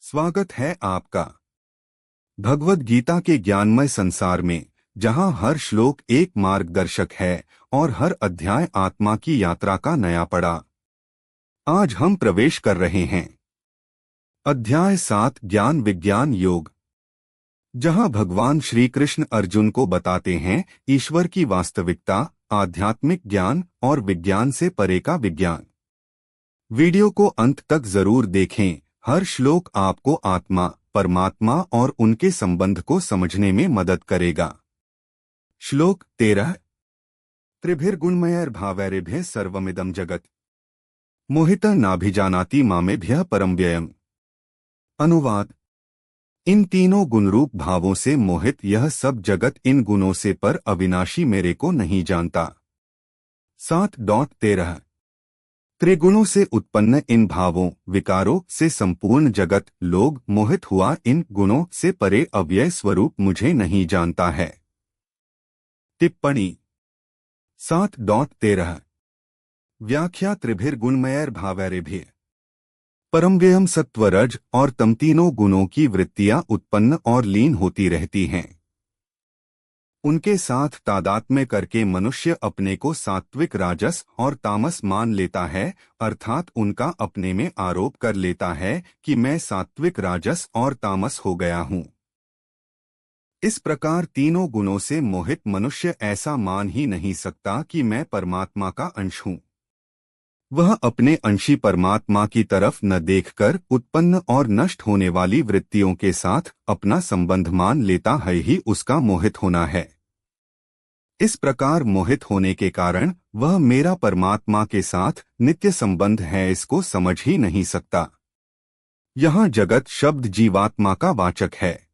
स्वागत है आपका भगवद गीता के ज्ञानमय संसार में, जहां हर श्लोक एक मार्गदर्शक है और हर अध्याय आत्मा की यात्रा का नया पड़ा। आज हम प्रवेश कर रहे हैं अध्याय 7 ज्ञान विज्ञान योग, जहां भगवान श्री कृष्ण अर्जुन को बताते हैं ईश्वर की वास्तविकता, आध्यात्मिक ज्ञान और विज्ञान से परे का विज्ञान। वीडियो को अंत तक जरूर देखें। हर श्लोक आपको आत्मा, परमात्मा और उनके संबंध को समझने में मदद करेगा। श्लोक 13। त्रिभिर्गुणमयैर्भावैरेभ्यः सर्वमिदं जगत् मोहितः नाभिजानाति मामेभ्यः परं व्ययम्। अनुवाद। इन तीनों गुणरूप भावों से मोहित यह सब जगत इन गुणों से पर अविनाशी मेरे को नहीं जानता। 7.13। त्रिगुणों से उत्पन्न इन भावों, विकारों से संपूर्ण जगत लोग मोहित हुआ इन गुणों से परे अव्यय स्वरूप मुझे नहीं जानता है। टिप्पणी। 7.13। व्याख्या। त्रिभिर्गुणमयैर्भावैरेभ्यः परमव्ययम् सत्वरज और तम तीनों गुणों की वृत्तियां उत्पन्न और लीन होती रहती हैं। उनके साथ तादात्म्य करके मनुष्य अपने को सात्विक, राजस और तामस मान लेता है, अर्थात उनका अपने में आरोप कर लेता है कि मैं सात्विक, राजस और तामस हो गया हूँ। इस प्रकार तीनों गुणों से मोहित मनुष्य ऐसा मान ही नहीं सकता कि मैं परमात्मा का अंश हूँ। वह अपने अंशी परमात्मा की तरफ न देखकर उत्पन्न और नष्ट होने वाली वृत्तियों के साथ अपना संबंध मान लेता है ही उसका मोहित होना है। इस प्रकार मोहित होने के कारण वह मेरा परमात्मा के साथ नित्य संबंध है इसको समझ ही नहीं सकता। यहाँ जगत शब्द जीवात्मा का वाचक है।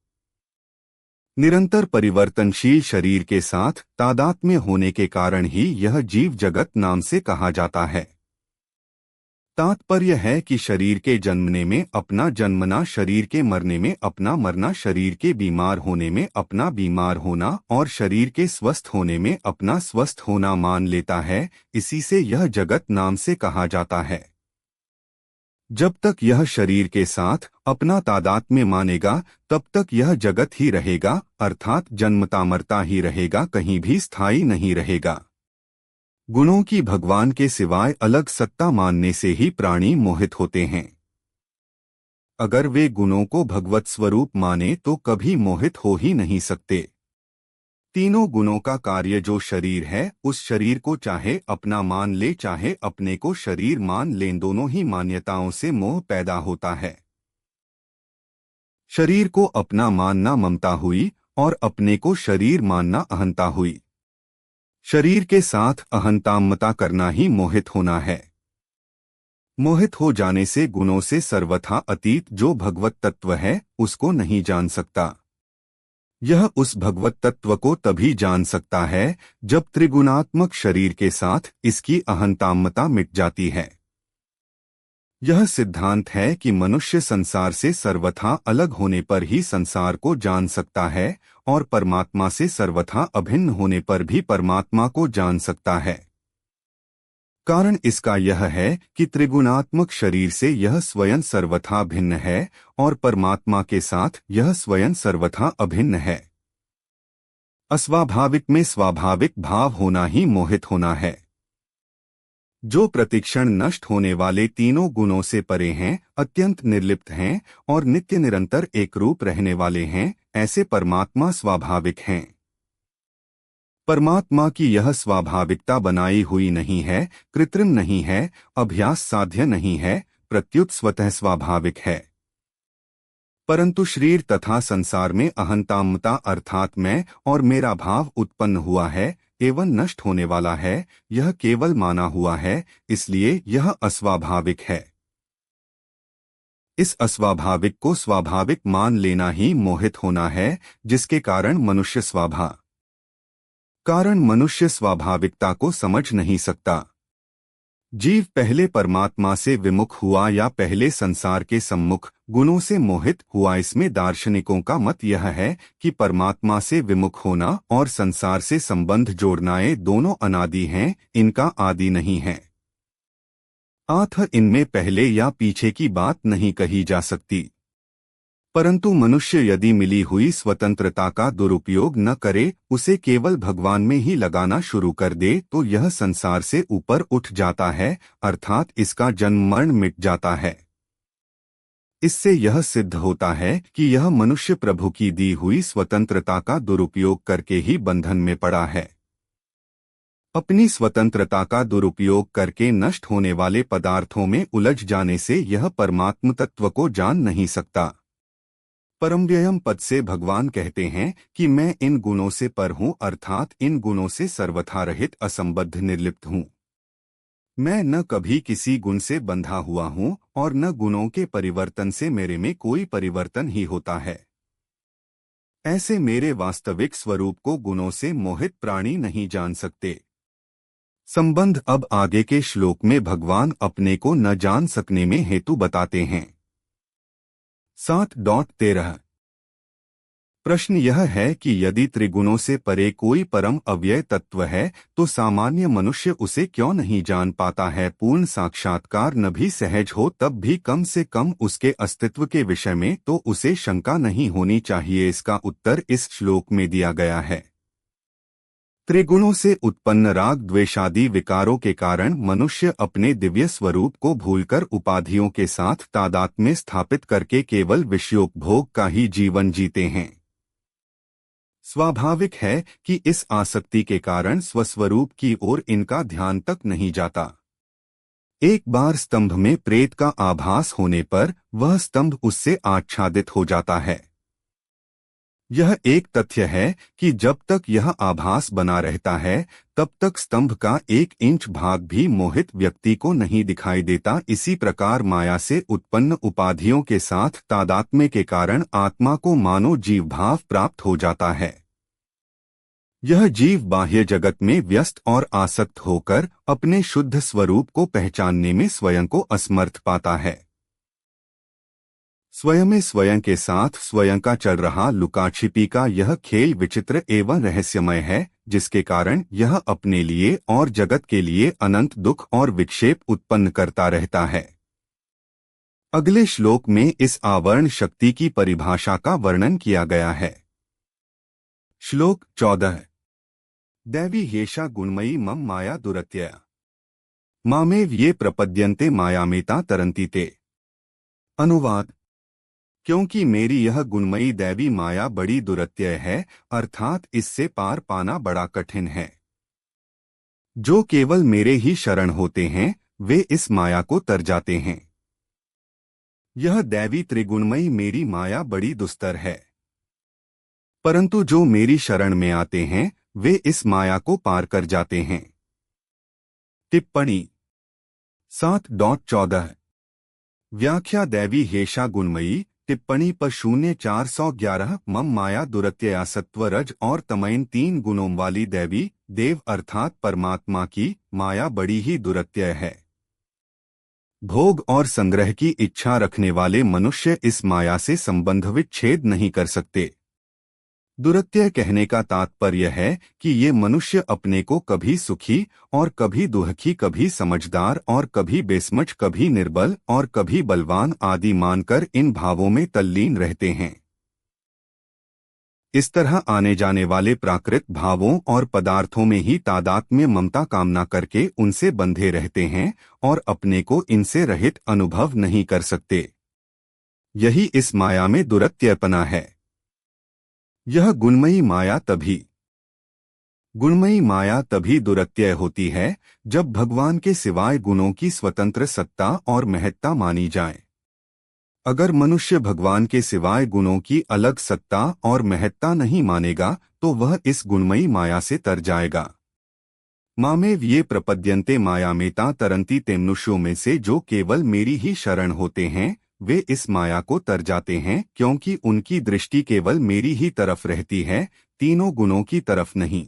निरंतर परिवर्तनशील शरीर के साथ तादात्म्य होने के कारण ही यह जीव जगत नाम से कहा जाता है। तात्पर्य है कि शरीर के जन्मने में अपना जन्मना, शरीर के मरने में अपना मरना, शरीर के बीमार होने में अपना बीमार होना और शरीर के स्वस्थ होने में अपना स्वस्थ होना मान लेता है। इसी से यह जगत नाम से कहा जाता है। जब तक यह शरीर के साथ अपना तादात्म्य मानेगा तब तक यह जगत ही रहेगा, अर्थात जन्मता मरता ही रहेगा, कहीं भी स्थायी नहीं रहेगा। गुणों की भगवान के सिवाय अलग सत्ता मानने से ही प्राणी मोहित होते हैं। अगर वे गुणों को भगवत स्वरूप माने तो कभी मोहित हो ही नहीं सकते। तीनों गुणों का कार्य जो शरीर है, उस शरीर को चाहे अपना मान ले चाहे अपने को शरीर मान लें, दोनों ही मान्यताओं से मोह पैदा होता है। शरीर को अपना मानना ममता हुई और अपने को शरीर मानना अहंता हुई। शरीर के साथ अहंतामता करना ही मोहित होना है। मोहित हो जाने से गुणों से सर्वथा अतीत जो भगवत तत्व है उसको नहीं जान सकता। यह उस भगवत तत्व को तभी जान सकता है जब त्रिगुणात्मक शरीर के साथ इसकी अहंतामता मिट जाती है। यह सिद्धांत है कि मनुष्य संसार से सर्वथा अलग होने पर ही संसार को जान सकता है और परमात्मा से सर्वथा अभिन्न होने पर भी परमात्मा को जान सकता है। कारण इसका यह है कि त्रिगुणात्मक शरीर से यह स्वयं सर्वथा भिन्न है और परमात्मा के साथ यह स्वयं सर्वथा अभिन्न है। अस्वाभाविक में स्वाभाविक भाव होना ही मोहित होना है। जो प्रतिक्षण नष्ट होने वाले तीनों गुणों से परे हैं, अत्यंत निर्लिप्त हैं और नित्य निरंतर एक रूप रहने वाले हैं, ऐसे परमात्मा स्वाभाविक हैं। परमात्मा की यह स्वाभाविकता बनाई हुई नहीं है, कृत्रिम नहीं है, अभ्यास साध्य नहीं है, प्रत्युत स्वतः स्वाभाविक है। परंतु शरीर तथा संसार में अहंतामता अर्थात मैं और मेरा भाव उत्पन्न हुआ है एवं नष्ट होने वाला है। यह केवल माना हुआ है, इसलिए यह अस्वाभाविक है। इस अस्वाभाविक को स्वाभाविक मान लेना ही मोहित होना है, जिसके कारण मनुष्य स्वाभाविकता को समझ नहीं सकता। जीव पहले परमात्मा से विमुख हुआ या पहले संसार के सम्मुख गुणों से मोहित हुआ, इसमें दार्शनिकों का मत यह है कि परमात्मा से विमुख होना और संसार से संबंध जोड़ना ये दोनों अनादि हैं, इनका आदि नहीं है। अतः इनमें पहले या पीछे की बात नहीं कही जा सकती। परंतु मनुष्य यदि मिली हुई स्वतंत्रता का दुरुपयोग न करे, उसे केवल भगवान में ही लगाना शुरू कर दे, तो यह संसार से ऊपर उठ जाता है, अर्थात इसका जन्म मरण मिट जाता है। इससे यह सिद्ध होता है कि यह मनुष्य प्रभु की दी हुई स्वतंत्रता का दुरुपयोग करके ही बंधन में पड़ा है। अपनी स्वतंत्रता का दुरुपयोग करके नष्ट होने वाले पदार्थों में उलझ जाने से यह परमात्म तत्व को जान नहीं सकता। परमव्ययम पद से भगवान कहते हैं कि मैं इन गुणों से पर हूँ, अर्थात इन गुणों से सर्वथा रहित असंबद्ध निर्लिप्त हूँ। मैं न कभी किसी गुण से बंधा हुआ हूँ और न गुणों के परिवर्तन से मेरे में कोई परिवर्तन ही होता है। ऐसे मेरे वास्तविक स्वरूप को गुणों से मोहित प्राणी नहीं जान सकते। संबंध अब आगे के श्लोक में भगवान अपने को न जान सकने में हेतु बताते हैं। 7.13 प्रश्न यह है कि यदि त्रिगुणों से परे कोई परम अव्यय तत्व है तो सामान्य मनुष्य उसे क्यों नहीं जान पाता है। पूर्ण साक्षात्कार न भी सहज हो तब भी कम से कम उसके अस्तित्व के विषय में तो उसे शंका नहीं होनी चाहिए। इसका उत्तर इस श्लोक में दिया गया है। त्रिगुणों से उत्पन्न राग द्वेषादि विकारों के कारण मनुष्य अपने दिव्य स्वरूप को भूलकर उपाधियों के साथ तादात्म्य स्थापित करके केवल विषयोपभोग का ही जीवन जीते हैं। स्वाभाविक है कि इस आसक्ति के कारण स्वस्वरूप की ओर इनका ध्यान तक नहीं जाता। एक बार स्तंभ में प्रेत का आभास होने पर वह स्तंभ उससे आच्छादित हो जाता है। यह एक तथ्य है कि जब तक यह आभास बना रहता है तब तक स्तंभ का 1 इंच भाग भी मोहित व्यक्ति को नहीं दिखाई देता। इसी प्रकार माया से उत्पन्न उपाधियों के साथ तादात्म्य के कारण आत्मा को मानो जीव भाव प्राप्त हो जाता है। यह जीव बाह्य जगत में व्यस्त और आसक्त होकर अपने शुद्ध स्वरूप को पहचानने में स्वयं को असमर्थ पाता है। स्वयं में स्वयं के साथ स्वयं का चल रहा लुकाछिपी का यह खेल विचित्र एवं रहस्यमय है, जिसके कारण यह अपने लिए और जगत के लिए अनंत दुख और विक्षेप उत्पन्न करता रहता है। अगले श्लोक में इस आवरण शक्ति की परिभाषा का वर्णन किया गया है। श्लोक 14 दैवी हेषा गुणमयी मम माया दुरत्यया मामेव ये प्रपद्यन्ते मायामेता तरन्ति ते। अनुवाद क्योंकि मेरी यह गुणमयी दैवी माया बड़ी दुरत्यय है, अर्थात इससे पार पाना बड़ा कठिन है। जो केवल मेरे ही शरण होते हैं वे इस माया को तर जाते हैं। यह दैवी त्रिगुणमयी मेरी माया बड़ी दुस्तर है, परंतु जो मेरी शरण में आते हैं वे इस माया को पार कर जाते हैं। टिप्पणी 7.14 व्याख्या दैवी हेषा गुणमयी टिप्पणी पर 0411 मम माया दुरत्यया सत्व रज और तमयन 3 गुणों वाली दैवी देव अर्थात परमात्मा की माया बड़ी ही दुरत्यय है। भोग और संग्रह की इच्छा रखने वाले मनुष्य इस माया से संबंध विच्छेद नहीं कर सकते। दुरत्यय कहने का तात्पर्य है कि ये मनुष्य अपने को कभी सुखी और कभी दुखी, कभी समझदार और कभी बेसमझ, कभी निर्बल और कभी बलवान आदि मानकर इन भावों में तल्लीन रहते हैं। इस तरह आने जाने वाले प्राकृत भावों और पदार्थों में ही तादात्म्य ममता कामना करके उनसे बंधे रहते हैं और अपने को इनसे रहित अनुभव नहीं कर सकते। यही इस माया में दुरत्ययपना है। यह गुणमयी माया तभी दुरत्यय होती है जब भगवान के सिवाय गुणों की स्वतंत्र सत्ता और महत्ता मानी जाए। अगर मनुष्य भगवान के सिवाय गुणों की अलग सत्ता और महत्ता नहीं मानेगा तो वह इस गुणमयी माया से तर जाएगा। मामेव ये प्रपद्यन्ते मायामेता तरन्ति तेमनुष्यों में से जो केवल मेरी ही शरण होते हैं वे इस माया को तर जाते हैं, क्योंकि उनकी दृष्टि केवल मेरी ही तरफ रहती है, तीनों गुणों की तरफ नहीं।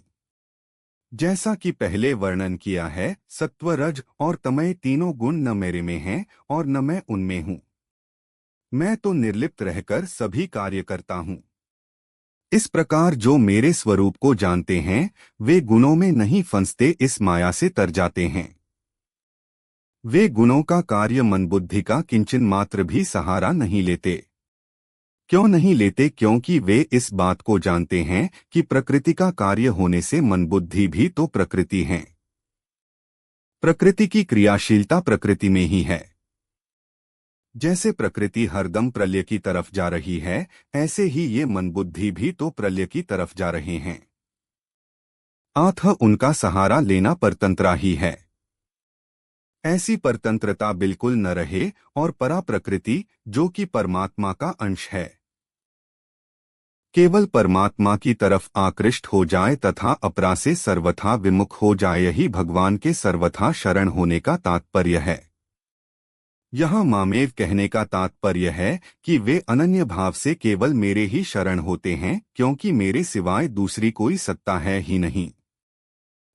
जैसा कि पहले वर्णन किया है, सत्व रज और तमय तीनों गुण न मेरे में हैं और न मैं उनमें हूँ। मैं तो निर्लिप्त रहकर सभी कार्य करता हूँ। इस प्रकार जो मेरे स्वरूप को जानते हैं वे गुणों में नहीं फंसते, इस माया से तर जाते हैं। वे गुणों का कार्य मन बुद्धि का किंचन मात्र भी सहारा नहीं लेते। क्यों नहीं लेते? क्योंकि वे इस बात को जानते हैं कि प्रकृति का कार्य होने से मन बुद्धि भी तो प्रकृति है। प्रकृति की क्रियाशीलता प्रकृति में ही है। जैसे प्रकृति हरदम प्रलय की तरफ जा रही है, ऐसे ही ये मन बुद्धि भी तो प्रलय की तरफ जा रहे हैं। अतः उनका सहारा लेना परतंत्रा ही है। ऐसी परतंत्रता बिल्कुल न रहे और परा प्रकृति, जो कि परमात्मा का अंश है, केवल परमात्मा की तरफ आकृष्ट हो जाए तथा अपरा से सर्वथा विमुख हो जाए, यही भगवान के सर्वथा शरण होने का तात्पर्य है। यहाँ मामेव कहने का तात्पर्य है कि वे अनन्य भाव से केवल मेरे ही शरण होते हैं, क्योंकि मेरे सिवाय दूसरी कोई सत्ता है ही नहीं।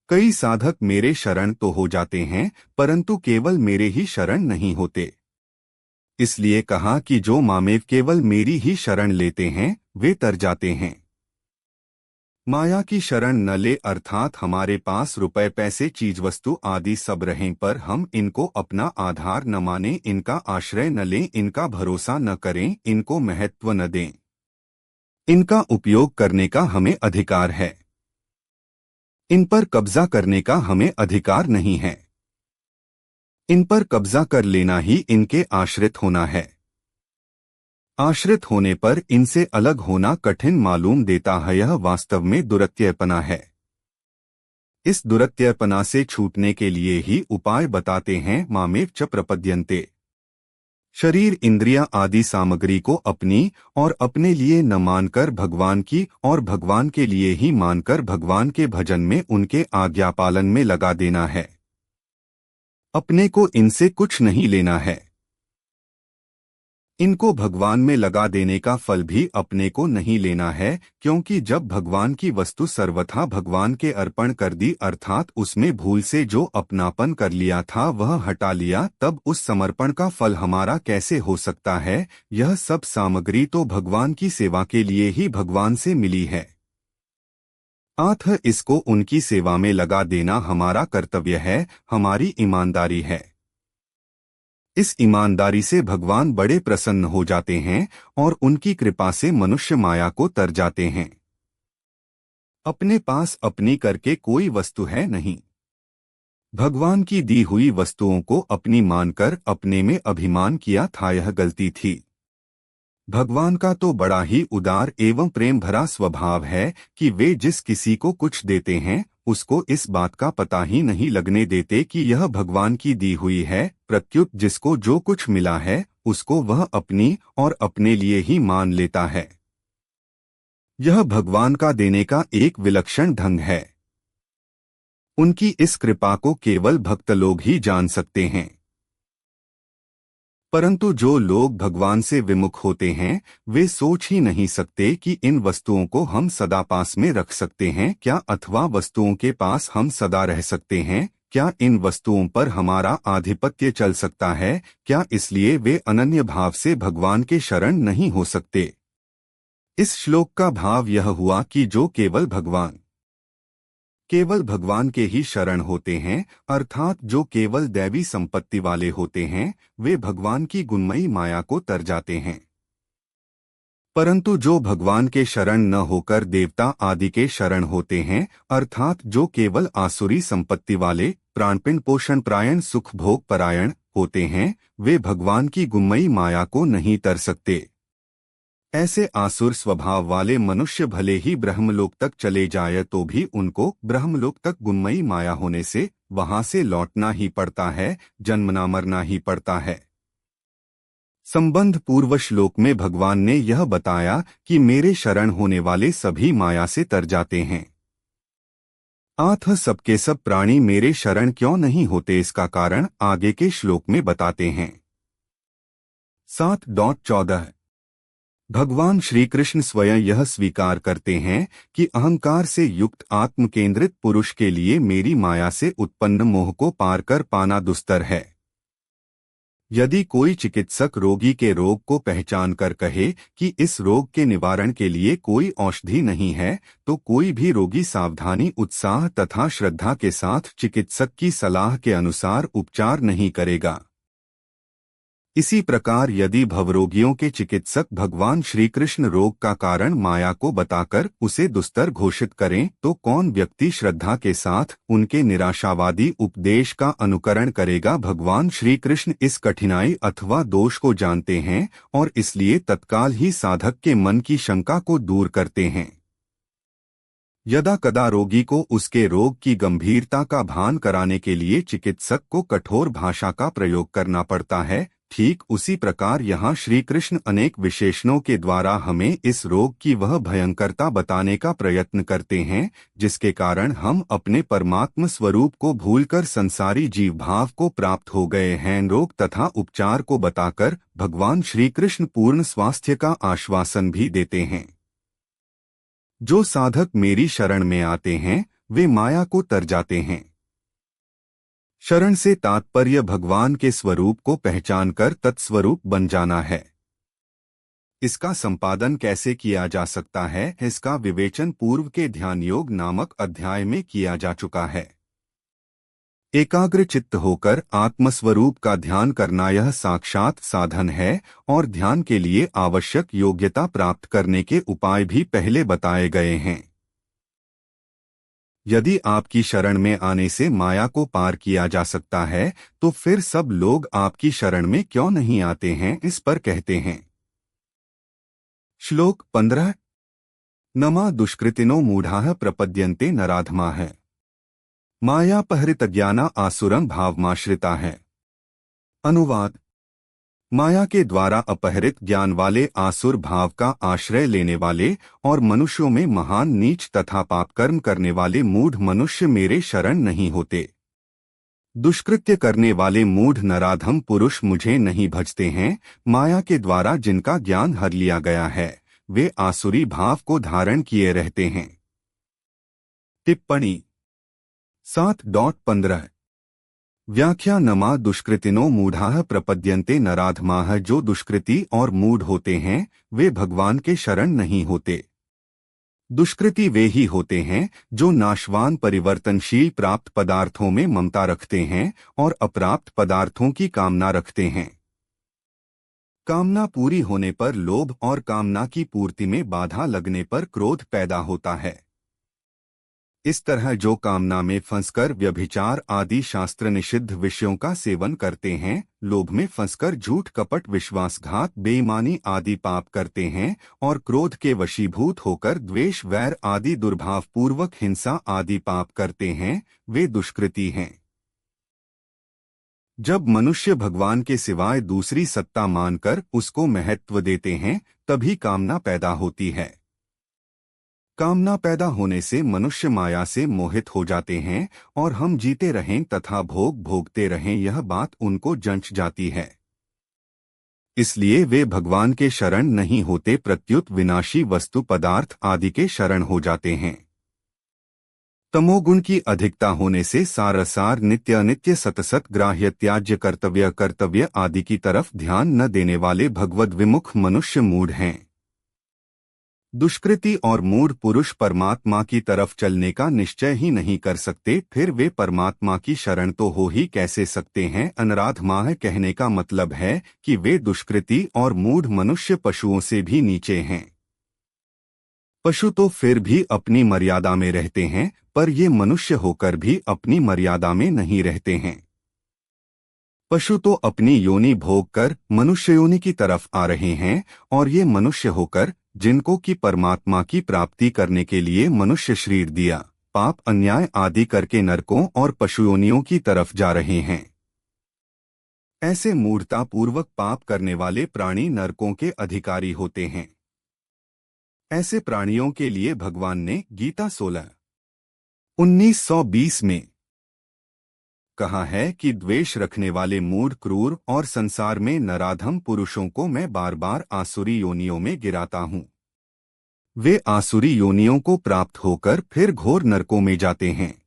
कई साधक मेरे शरण तो हो जाते हैं, परंतु केवल मेरे ही शरण नहीं होते। इसलिए कहा कि जो मामेव केवल मेरी ही शरण लेते हैं, वे तर जाते हैं। माया की शरण न ले, अर्थात हमारे पास रुपए पैसे चीज वस्तु आदि सब रहें पर हम इनको अपना आधार न माने, इनका आश्रय न लें, इनका भरोसा न करें, इनको महत्व न दें। इनका उपयोग करने का हमें अधिकार है, इन पर कब्जा करने का हमें अधिकार नहीं है। इन पर कब्जा कर लेना ही इनके आश्रित होना है। आश्रित होने पर इनसे अलग होना कठिन मालूम देता है, यह वास्तव में दुरत्ययपना है। इस दुरत्ययपना से छूटने के लिए ही उपाय बताते हैं मामेव च प्रपद्यन्ते। शरीर इंद्रियां आदि सामग्री को अपनी और अपने लिए न मानकर भगवान की और भगवान के लिए ही मानकर भगवान के भजन में उनके आज्ञा पालन में लगा देना है। अपने को इनसे कुछ नहीं लेना है। इनको भगवान में लगा देने का फल भी अपने को नहीं लेना है, क्योंकि जब भगवान की वस्तु सर्वथा भगवान के अर्पण कर दी, अर्थात उसमें भूल से जो अपनापन कर लिया था वह हटा लिया, तब उस समर्पण का फल हमारा कैसे हो सकता है? यह सब सामग्री तो भगवान की सेवा के लिए ही भगवान से मिली है। अतः इसको उनकी सेवा में लगा देना हमारा कर्तव्य है, हमारी ईमानदारी है। इस ईमानदारी से भगवान बड़े प्रसन्न हो जाते हैं और उनकी कृपा से मनुष्य माया को तर जाते हैं। अपने पास अपनी करके कोई वस्तु है नहीं। भगवान की दी हुई वस्तुओं को अपनी मानकर अपने में अभिमान किया था, यह गलती थी। भगवान का तो बड़ा ही उदार एवं प्रेम भरा स्वभाव है कि वे जिस किसी को कुछ देते हैं उसको इस बात का पता ही नहीं लगने देते कि यह भगवान की दी हुई है। प्रत्युत जिसको जो कुछ मिला है उसको वह अपनी और अपने लिए ही मान लेता है। यह भगवान का देने का एक विलक्षण ढंग है। उनकी इस कृपा को केवल भक्त लोग ही जान सकते हैं। परंतु जो लोग भगवान से विमुख होते हैं वे सोच ही नहीं सकते कि इन वस्तुओं को हम सदा पास में रख सकते हैं क्या, अथवा वस्तुओं के पास हम सदा रह सकते हैं क्या, इन वस्तुओं पर हमारा आधिपत्य चल सकता है क्या। इसलिए वे अनन्य भाव से भगवान के शरण नहीं हो सकते। इस श्लोक का भाव यह हुआ कि जो केवल भगवान के ही शरण होते हैं, अर्थात जो केवल दैवी संपत्ति वाले होते हैं, वे भगवान की गुणमयी माया को तर जाते हैं। परंतु जो भगवान के शरण न होकर देवता आदि के शरण होते हैं, अर्थात जो केवल आसुरी संपत्ति वाले प्राणपिंड पोषण प्रायण सुख भोग परायण होते हैं, वे भगवान की गुणमयी माया को नहीं तर सकते। ऐसे आसुर स्वभाव वाले मनुष्य भले ही ब्रह्मलोक तक चले जाए तो भी उनको ब्रह्मलोक तक गुणमयी माया होने से वहां से लौटना ही पड़ता है, जन्मना मरना ही पड़ता है। संबंध पूर्व श्लोक में भगवान ने यह बताया कि मेरे शरण होने वाले सभी माया से तर जाते हैं। अतः सबके सब प्राणी मेरे शरण क्यों नहीं होते, इसका कारण आगे के श्लोक में बताते हैं। 7.14 भगवान श्री कृष्ण स्वयं यह स्वीकार करते हैं कि अहंकार से युक्त आत्म केंद्रित पुरुष के लिए मेरी माया से उत्पन्न मोह को पार कर पाना दुस्तर है। यदि कोई चिकित्सक रोगी के रोग को पहचान कर कहे कि इस रोग के निवारण के लिए कोई औषधि नहीं है, तो कोई भी रोगी सावधानी उत्साह तथा श्रद्धा के साथ चिकित्सक की सलाह के अनुसार उपचार नहीं करेगा। इसी प्रकार यदि भवरोगियों के चिकित्सक भगवान श्री कृष्ण रोग का कारण माया को बताकर उसे दुस्तर घोषित करें तो कौन व्यक्ति श्रद्धा के साथ उनके निराशावादी उपदेश का अनुकरण करेगा। भगवान श्री कृष्ण इस कठिनाई अथवा दोष को जानते हैं और इसलिए तत्काल ही साधक के मन की शंका को दूर करते हैं। यदा कदा रोगी को उसके रोग की गंभीरता का भान कराने के लिए चिकित्सक को कठोर भाषा का प्रयोग करना पड़ता है, ठीक उसी प्रकार यहाँ श्री कृष्ण अनेक विशेषणों के द्वारा हमें इस रोग की वह भयंकरता बताने का प्रयत्न करते हैं जिसके कारण हम अपने परमात्म स्वरूप को भूलकर संसारी जीव भाव को प्राप्त हो गए हैं। रोग तथा उपचार को बताकर भगवान श्री कृष्ण पूर्ण स्वास्थ्य का आश्वासन भी देते हैं। जो साधक मेरी शरण में आते हैं वे माया को तर जाते हैं। शरण से तात्पर्य भगवान के स्वरूप को पहचानकर तत्स्वरूप बन जाना है। इसका संपादन कैसे किया जा सकता है, इसका विवेचन पूर्व के ध्यान योग नामक अध्याय में किया जा चुका है। एकाग्र चित्त होकर आत्मस्वरूप का ध्यान करना यह साक्षात साधन है और ध्यान के लिए आवश्यक योग्यता प्राप्त करने के उपाय भी पहले बताए गए हैं। यदि आपकी शरण में आने से माया को पार किया जा सकता है तो फिर सब लोग आपकी शरण में क्यों नहीं आते हैं, इस पर कहते हैं। श्लोक 15 नमा दुष्कृतिनो मूढ़ाः प्रपद्यन्ते नराधमाः मायापहृतज्ञाना आसुरं भावमाश्रिता है। अनुवाद माया के द्वारा अपहरित ज्ञान वाले आसुर भाव का आश्रय लेने वाले और मनुष्यों में महान नीच तथा पापकर्म करने वाले मूढ़ मनुष्य मेरे शरण नहीं होते। दुष्कृत्य करने वाले मूढ़ नराधम पुरुष मुझे नहीं भजते हैं। माया के द्वारा जिनका ज्ञान हर लिया गया है वे आसुरी भाव को धारण किए रहते हैं। टिप्पणी 7.15 व्याख्या नमा दुष्कृतिनो मूढ़ाः प्रपद्यन्ते नराधमाः जो दुष्कृति और मूढ़ होते हैं वे भगवान के शरण नहीं होते। दुष्कृति वे ही होते हैं जो नाशवान परिवर्तनशील प्राप्त पदार्थों में ममता रखते हैं और अप्राप्त पदार्थों की कामना रखते हैं। कामना पूरी होने पर लोभ और कामना की पूर्ति में बाधा लगने पर क्रोध पैदा होता है। इस तरह जो कामना में फंसकर व्यभिचार आदि शास्त्र निषिद्ध विषयों का सेवन करते हैं, लोभ में फंसकर झूठ कपट विश्वासघात बेईमानी आदि पाप करते हैं और क्रोध के वशीभूत होकर द्वेष वैर आदि दुर्भावपूर्वक हिंसा आदि पाप करते हैं, वे दुष्कृति हैं। जब मनुष्य भगवान के सिवाय दूसरी सत्ता मानकर उसको महत्व देते हैं तभी कामना पैदा होती है। कामना पैदा होने से मनुष्य माया से मोहित हो जाते हैं और हम जीते रहें तथा भोग भोगते रहें यह बात उनको जंच जाती है। इसलिए वे भगवान के शरण नहीं होते, प्रत्युत विनाशी वस्तु पदार्थ आदि के शरण हो जाते हैं। तमोगुण की अधिकता होने से सारसार नित्य अनित्य सतसत ग्राह्य त्याज्य कर्तव्य कर्तव्य आदि की तरफ ध्यान न देने वाले भगवद विमुख मनुष्य मूढ़ हैं। दुष्कृति और मूढ़ पुरुष परमात्मा की तरफ चलने का निश्चय ही नहीं कर सकते, फिर वे परमात्मा की शरण तो हो ही कैसे सकते हैं। अनराधमाः कहने का मतलब है कि वे दुष्कृति और मूढ़ मनुष्य पशुओं से भी नीचे हैं। पशु तो फिर भी अपनी मर्यादा में रहते हैं पर ये मनुष्य होकर भी अपनी मर्यादा में नहीं रहते हैं। पशु तो अपनी योनि भोग कर मनुष्य योनि की तरफ आ रहे हैं और ये मनुष्य होकर जिनको कि परमात्मा की प्राप्ति करने के लिए मनुष्य शरीर दिया, पाप अन्याय आदि करके नरकों और पशुयोनियों की तरफ जा रहे हैं। ऐसे मूढ़तापूर्वक पाप करने वाले प्राणी नरकों के अधिकारी होते हैं। ऐसे प्राणियों के लिए भगवान ने गीता 16:19-20 में कहा है कि द्वेष रखने वाले मूढ़ क्रूर और संसार में नराधम पुरुषों को मैं बार बार आसुरी योनियों में गिराता हूँ। वे आसुरी योनियों को प्राप्त होकर फिर घोर नरकों में जाते हैं।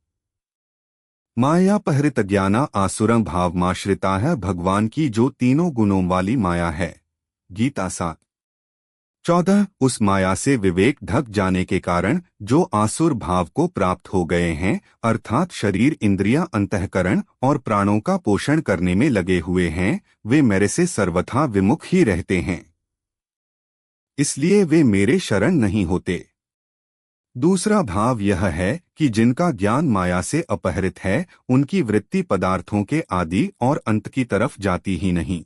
मायापहृत ज्ञाना आसुरं भावमाश्रिता है भगवान की जो तीनों गुणों वाली माया है। गीता 7 14 उस माया से विवेक ढक जाने के कारण जो आसुर भाव को प्राप्त हो गए हैं, अर्थात शरीर, इंद्रियां, अंतःकरण और प्राणों का पोषण करने में लगे हुए हैं, वे मेरे से सर्वथा विमुख ही रहते हैं, इसलिए वे मेरे शरण नहीं होते। दूसरा भाव यह है कि जिनका ज्ञान माया से अपहृत है, उनकी वृत्ति पदार्थों के आदि और अंत की तरफ जाती ही नहीं।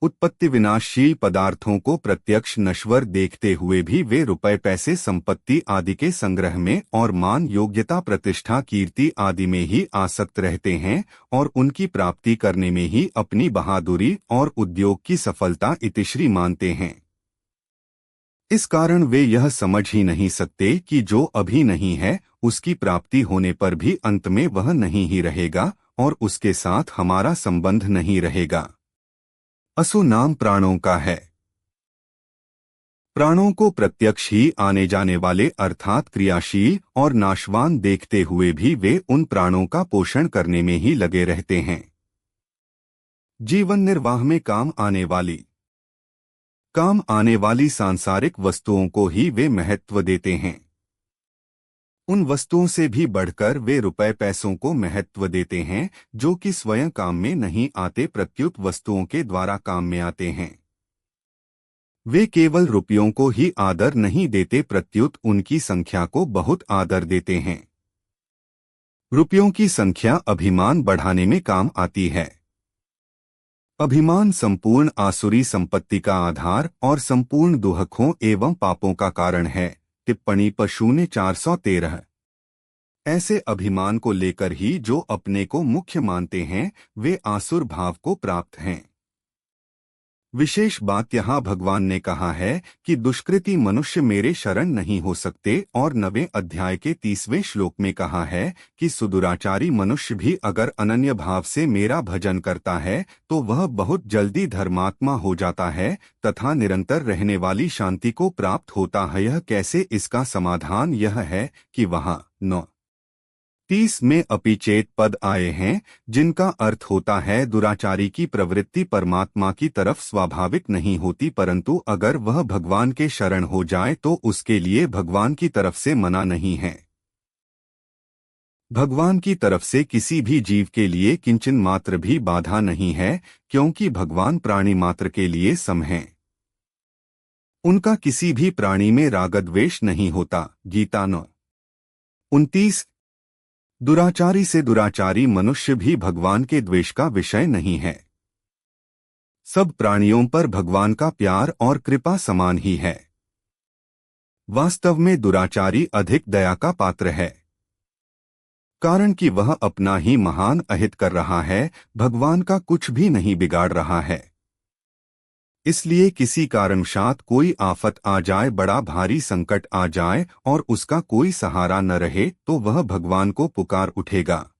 उत्पत्ति विनाशशील पदार्थों को प्रत्यक्ष नश्वर देखते हुए भी वे रुपए, पैसे, संपत्ति आदि के संग्रह में और मान, योग्यता, प्रतिष्ठा, कीर्ति आदि में ही आसक्त रहते हैं और उनकी प्राप्ति करने में ही अपनी बहादुरी और उद्योग की सफलता इतिश्री मानते हैं। इस कारण वे यह समझ ही नहीं सकते कि जो अभी नहीं है, उसकी प्राप्ति होने पर भी अंत में वह नहीं ही रहेगा और उसके साथ हमारा संबंध नहीं रहेगा। असु नाम प्राणों का है। प्राणों को प्रत्यक्ष ही आने जाने वाले अर्थात क्रियाशील और नाशवान देखते हुए भी वे उन प्राणों का पोषण करने में ही लगे रहते हैं। जीवन निर्वाह में काम आने वाली सांसारिक वस्तुओं को ही वे महत्व देते हैं। उन वस्तुओं से भी बढ़कर वे रुपए, पैसों को महत्व देते हैं, जो कि स्वयं काम में नहीं आते, प्रत्युत वस्तुओं के द्वारा काम में आते हैं। वे केवल रुपयों को ही आदर नहीं देते, प्रत्युत उनकी संख्या को बहुत आदर देते हैं। रुपयों की संख्या अभिमान बढ़ाने में काम आती है। अभिमान संपूर्ण आसुरी संपत्ति का आधार और संपूर्ण दुहखों एवं पापों का कारण है। टिप्पणी प 413। ऐसे अभिमान को लेकर ही जो अपने को मुख्य मानते हैं, वे आसुर भाव को प्राप्त हैं। विशेष बात यहाँ भगवान ने कहा है कि दुष्कृति मनुष्य मेरे शरण नहीं हो सकते, और 9वें अध्याय के 30वें श्लोक में कहा है कि सुदुराचारी मनुष्य भी अगर अनन्य भाव से मेरा भजन करता है तो वह बहुत जल्दी धर्मात्मा हो जाता है तथा निरंतर रहने वाली शांति को प्राप्त होता है। यह कैसे? इसका समाधान यह है कि वहाँ 9:30 में अपिचेत पद आए हैं, जिनका अर्थ होता है दुराचारी की प्रवृत्ति परमात्मा की तरफ स्वाभाविक नहीं होती, परंतु अगर वह भगवान के शरण हो जाए तो उसके लिए भगवान की तरफ से मना नहीं है। भगवान की तरफ से किसी भी जीव के लिए किंचन मात्र भी बाधा नहीं है, क्योंकि भगवान प्राणी मात्र के लिए सम हैं। उनका किसी भी प्राणी में रागद्वेष नहीं होता। गीता 9:29। दुराचारी से दुराचारी मनुष्य भी भगवान के द्वेष का विषय नहीं है। सब प्राणियों पर भगवान का प्यार और कृपा समान ही है। वास्तव में दुराचारी अधिक दया का पात्र है, कारण कि वह अपना ही महान अहित कर रहा है, भगवान का कुछ भी नहीं बिगाड़ रहा है। इसलिए किसी कारणवशात कोई आफत आ जाए, बड़ा भारी संकट आ जाए और उसका कोई सहारा न रहे, तो वह भगवान को पुकार उठेगा।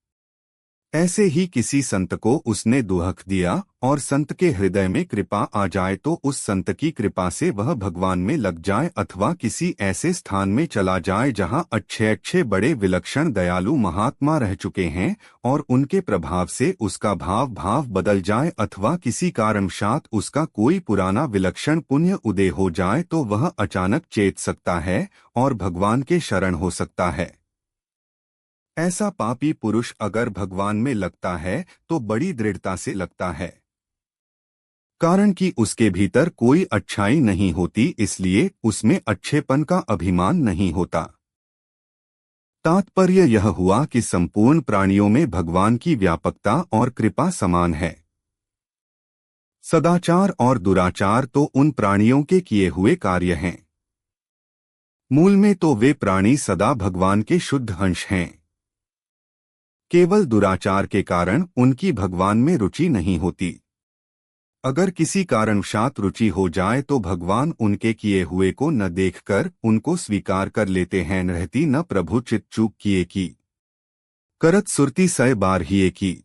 ऐसे ही किसी संत को उसने दुहक दिया और संत के हृदय में कृपा आ जाए तो उस संत की कृपा से वह भगवान में लग जाए, अथवा किसी ऐसे स्थान में चला जाए जहां अच्छे अच्छे बड़े विलक्षण दयालु महात्मा रह चुके हैं और उनके प्रभाव से उसका भाव बदल जाए, अथवा किसी कारणवशात उसका कोई पुराना विलक्षण पुण्य उदय हो जाए तो वह अचानक चेत सकता है और भगवान के शरण हो सकता है। ऐसा पापी पुरुष अगर भगवान में लगता है तो बड़ी दृढ़ता से लगता है, कारण कि उसके भीतर कोई अच्छाई नहीं होती, इसलिए उसमें अच्छेपन का अभिमान नहीं होता। तात्पर्य यह हुआ कि संपूर्ण प्राणियों में भगवान की व्यापकता और कृपा समान है। सदाचार और दुराचार तो उन प्राणियों के किए हुए कार्य हैं। मूल में तो वे प्राणी सदा भगवान के शुद्ध अंश हैं। केवल दुराचार के कारण उनकी भगवान में रुचि नहीं होती। अगर किसी कारणवशात रुचि हो जाए तो भगवान उनके किए हुए को न देखकर उनको स्वीकार कर लेते हैं। रहती न प्रभु चित चूक किए की, करत सुरती 100 बार ही की।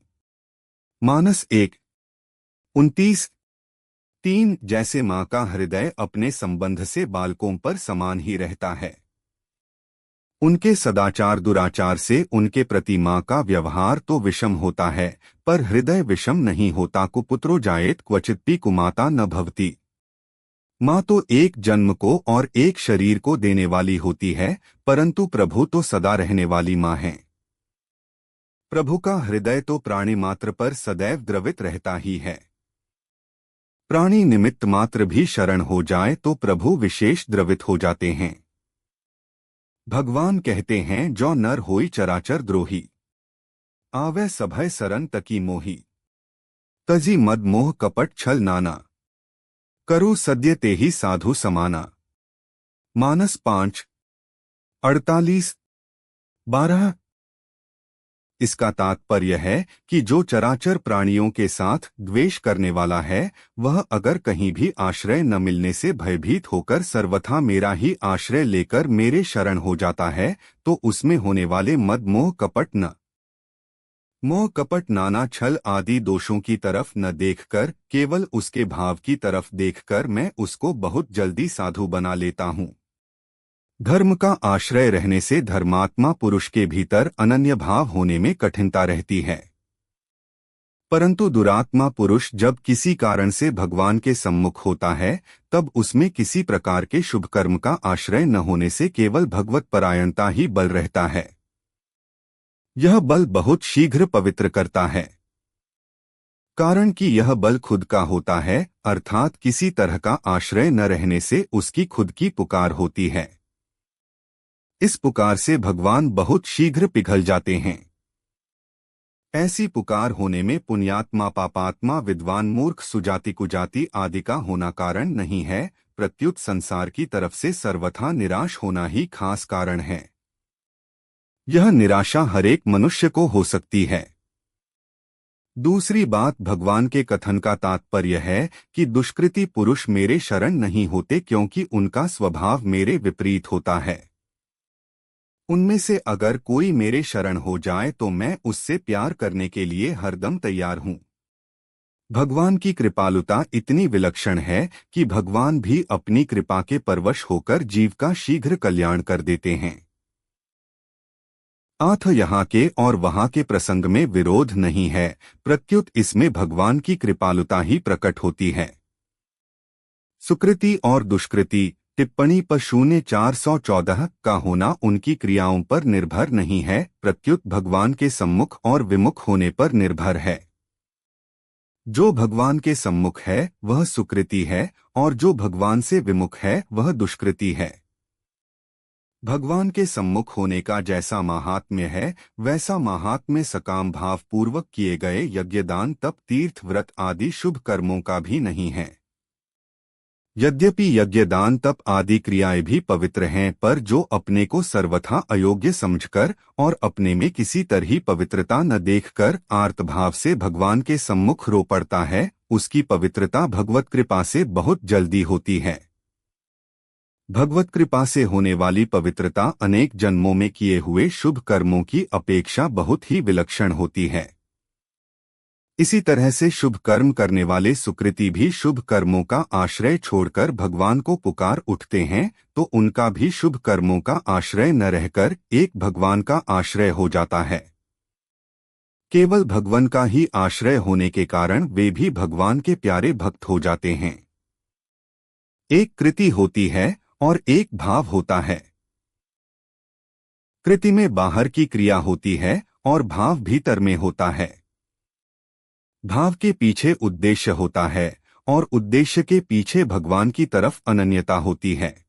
मानस 1:29-3। जैसे माँ का हृदय अपने संबंध से बालकों पर समान ही रहता है, उनके सदाचार दुराचार से उनके प्रति माँ का व्यवहार तो विषम होता है, पर हृदय विषम नहीं होता। कुपुत्रो जायेत क्वचित् कुमाता न भवति। माँ तो एक जन्म को और एक शरीर को देने वाली होती है, परंतु प्रभु तो सदा रहने वाली माँ है। प्रभु का हृदय तो प्राणी मात्र पर सदैव द्रवित रहता ही है। प्राणी निमित्त मात्र भी शरण हो जाए तो प्रभु विशेष द्रवित हो जाते हैं। भगवान कहते हैं, जो नर होई चराचर द्रोही, आवे सभय सरन तकी मोही, तजी मद मोह कपट छल नाना, करु सद्य तेहि साधु समाना। मानस 5:48-12। इसका तात्पर्य है कि जो चराचर प्राणियों के साथ द्वेष करने वाला है, वह अगर कहीं भी आश्रय न मिलने से भयभीत होकर सर्वथा मेरा ही आश्रय लेकर मेरे शरण हो जाता है, तो उसमें होने वाले मद मोह कपट न मोह कपट नाना छल आदि दोषों की तरफ न देखकर केवल उसके भाव की तरफ देखकर मैं उसको बहुत जल्दी साधु बना लेता हूँ। धर्म का आश्रय रहने से धर्मात्मा पुरुष के भीतर अनन्य भाव होने में कठिनता रहती है, परंतु दुरात्मा पुरुष जब किसी कारण से भगवान के सम्मुख होता है, तब उसमें किसी प्रकार के शुभ कर्म का आश्रय न होने से केवल भगवत परायणता ही बल रहता है। यह बल बहुत शीघ्र पवित्र करता है, कारण कि यह बल खुद का होता है, अर्थात किसी तरह का आश्रय न रहने से उसकी खुद की पुकार होती है। इस पुकार से भगवान बहुत शीघ्र पिघल जाते हैं। ऐसी पुकार होने में पुण्यात्मा पापात्मा विद्वान मूर्ख सुजाति कुजाति आदि का होना कारण नहीं है, प्रत्युत संसार की तरफ से सर्वथा निराश होना ही खास कारण है। यह निराशा हरेक मनुष्य को हो सकती है। दूसरी बात, भगवान के कथन का तात्पर्य है कि दुष्कृति पुरुष मेरे शरण नहीं होते, क्योंकि उनका स्वभाव मेरे विपरीत होता है। उनमें से अगर कोई मेरे शरण हो जाए तो मैं उससे प्यार करने के लिए हरदम तैयार हूँ। भगवान की कृपालुता इतनी विलक्षण है कि भगवान भी अपनी कृपा के परवश होकर जीव का शीघ्र कल्याण कर देते हैं। अतः यहाँ के और वहाँ के प्रसंग में विरोध नहीं है, प्रत्युत इसमें भगवान की कृपालुता ही प्रकट होती है। सुकृति और दुष्कृति टिप्पणी पर 0414 का होना उनकी क्रियाओं पर निर्भर नहीं है, प्रत्युत भगवान के सम्मुख और विमुख होने पर निर्भर है। जो भगवान के सम्मुख है वह सुकृति है, और जो भगवान से विमुख है वह दुष्कृति है। भगवान के सम्मुख होने का जैसा महात्म्य है, वैसा महात्म्य सकाम भाव पूर्वक किए गए यज्ञदान तप तीर्थ व्रत आदि शुभ कर्मों का भी नहीं है। यद्यपि यज्ञदान तप आदि क्रियाएं भी पवित्र हैं, पर जो अपने को सर्वथा अयोग्य समझकर और अपने में किसी तरह पवित्रता न देखकर आर्तभाव से भगवान के सम्मुख रो पड़ता है, उसकी पवित्रता भगवत कृपा से बहुत जल्दी होती है। भगवत कृपा से होने वाली पवित्रता अनेक जन्मों में किए हुए शुभ कर्मों की अपेक्षा बहुत ही विलक्षण होती है। इसी तरह से शुभ कर्म करने वाले सुकृति भी शुभ कर्मों का आश्रय छोड़कर भगवान को पुकार उठते हैं, तो उनका भी शुभ कर्मों का आश्रय न रहकर एक भगवान का आश्रय हो जाता है। केवल भगवान का ही आश्रय होने के कारण वे भी भगवान के प्यारे भक्त हो जाते हैं। एक कृति होती है और एक भाव होता है। कृति में बाहर की क्रिया होती है और भाव भीतर में होता है। भाव के पीछे उद्देश्य होता है और उद्देश्य के पीछे भगवान की तरफ अनन्यता होती है।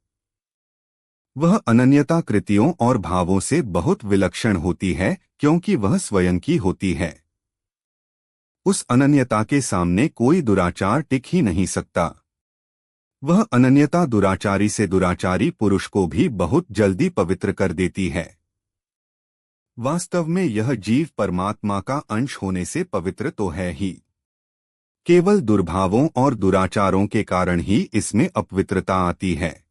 वह अनन्यता कृतियों और भावों से बहुत विलक्षण होती है, क्योंकि वह स्वयं की होती है। उस अनन्यता के सामने कोई दुराचार टिक ही नहीं सकता। वह अनन्यता दुराचारी से दुराचारी पुरुष को भी बहुत जल्दी पवित्र कर देती है। वास्तव में यह जीव परमात्मा का अंश होने से पवित्र तो है ही, केवल दुर्भावों और दुराचारों के कारण ही इसमें अपवित्रता आती है।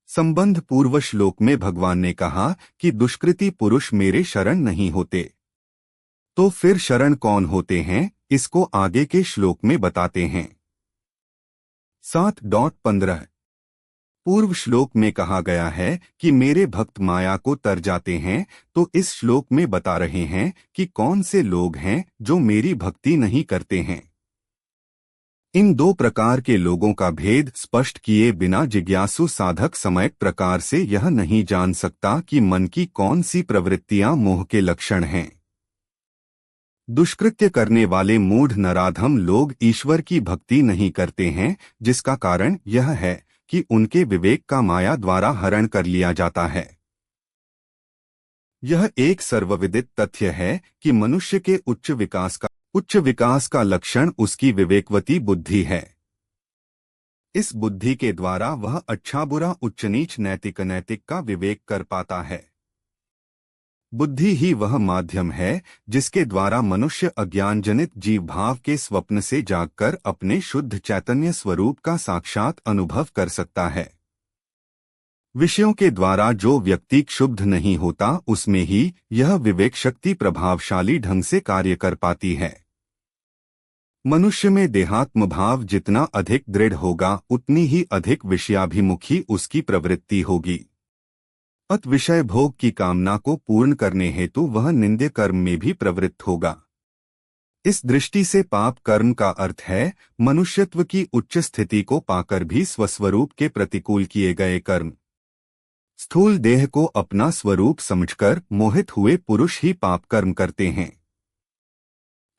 संबंध पूर्व श्लोक में भगवान ने कहा कि दुष्कृति पुरुष मेरे शरण नहीं होते, तो फिर शरण कौन होते हैं, इसको आगे के श्लोक में बताते हैं। 7:15 पूर्व श्लोक में कहा गया है कि मेरे भक्त माया को तर जाते हैं, तो इस श्लोक में बता रहे हैं कि कौन से लोग हैं जो मेरी भक्ति नहीं करते हैं। इन दो प्रकार के लोगों का भेद स्पष्ट किए बिना जिज्ञासु साधक सम्यक प्रकार से यह नहीं जान सकता कि मन की कौन सी प्रवृत्तियां मोह के लक्षण हैं। दुष्कृत्य करने वाले मूढ़ नराधम लोग ईश्वर की भक्ति नहीं करते हैं, जिसका कारण यह है कि उनके विवेक का माया द्वारा हरण कर लिया जाता है। यह एक सर्वविदित तथ्य है कि मनुष्य के उच्च विकास का लक्षण उसकी विवेकवती बुद्धि है। इस बुद्धि के द्वारा वह अच्छा बुरा उच्च नीच नैतिक अनैतिक का विवेक कर पाता है। बुद्धि ही वह माध्यम है जिसके द्वारा मनुष्य अज्ञानजनित जीव भाव के स्वप्न से जागकर अपने शुद्ध चैतन्य स्वरूप का साक्षात अनुभव कर सकता है। विषयों के द्वारा जो व्यक्ति क्षुब्ध नहीं होता, उसमें ही यह विवेक शक्ति प्रभावशाली ढंग से कार्य कर पाती है। मनुष्य में देहात्म भाव जितना अधिक दृढ़ होगा, उतनी ही अधिक विषयाभिमुखी उसकी प्रवृत्ति होगी। अत विषय भोग की कामना को पूर्ण करने हेतु वह निंद्य कर्म में भी प्रवृत्त होगा। इस दृष्टि से पाप कर्म का अर्थ है मनुष्यत्व की उच्च स्थिति को पाकर भी स्वस्वरूप के प्रतिकूल किए गए कर्म। स्थूल देह को अपना स्वरूप समझकर मोहित हुए पुरुष ही पाप कर्म करते हैं।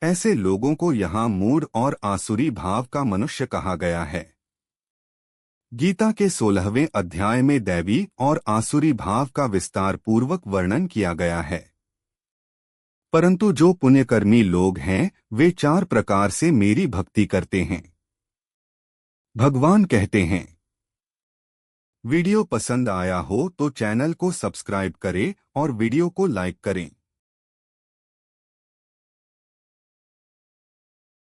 ऐसे लोगों को यहाँ मूढ़ और आसुरी भाव का मनुष्य कहा गया है। गीता के 16वें अध्याय में दैवी और आसुरी भाव का विस्तार पूर्वक वर्णन किया गया है। परंतु जो पुण्यकर्मी लोग हैं, वे 4 प्रकार से मेरी भक्ति करते हैं। भगवान कहते हैं, वीडियो पसंद आया हो तो चैनल को सब्सक्राइब करें और वीडियो को लाइक करें।